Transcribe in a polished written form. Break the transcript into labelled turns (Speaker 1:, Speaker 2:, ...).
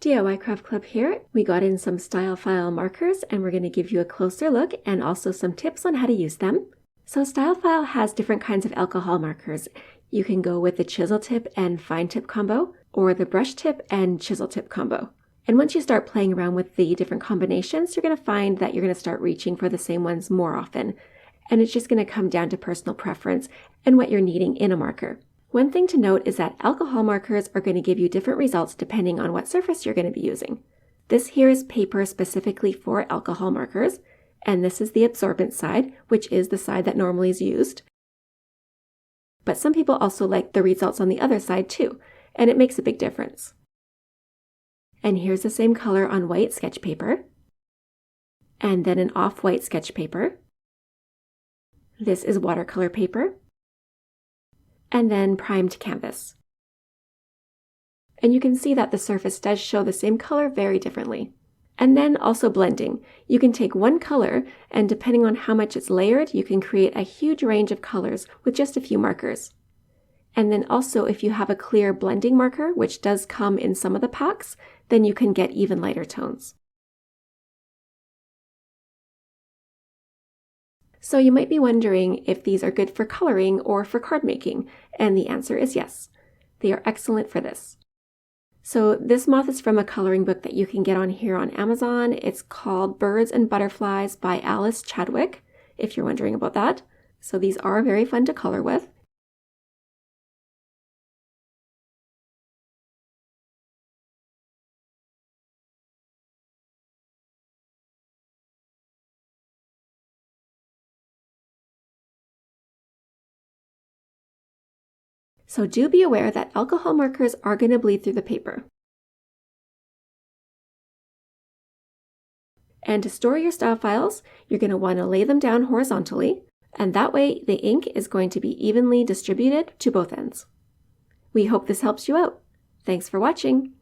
Speaker 1: DIY Craft Club here. We got in some Stylefile markers and we're going to give you a closer look and also some tips on how to use them. So Stylefile has different kinds of alcohol markers. You can go with the chisel tip and fine tip combo or the brush tip and chisel tip combo. And once you start playing around with the different combinations, you're going to find that you're going to start reaching for the same ones more often. And it's just going to come down to personal preference and what you're needing in a marker. One thing to note is that alcohol markers are going to give you different results depending on what surface you're going to be using. This here is paper specifically for alcohol markers, and this is the absorbent side, which is the side that normally is used. But some people also like the results on the other side too, and it makes a big difference. And here's the same color on white sketch paper, and then an off-white sketch paper. This is watercolor paper, and then primed canvas. And you can see that the surface does show the same color very differently. And then also blending. You can take one color, and depending on how much it's layered, you can create a huge range of colors with just a few markers. And then also if you have a clear blending marker, which does come in some of the packs, then you can get even lighter tones. So you might be wondering if these are good for coloring or for card making, and the answer is yes. They are excellent for this. So this moth is from a coloring book that you can get on here on Amazon. It's called Birds and Butterflies by Alice Chadwick, if you're wondering about that. So these are very fun to color with. So do be aware that alcohol markers are going to bleed through the paper. And to store your style files, you're going to want to lay them down horizontally, and that way the ink is going to be evenly distributed to both ends. We hope this helps you out. Thanks for watching.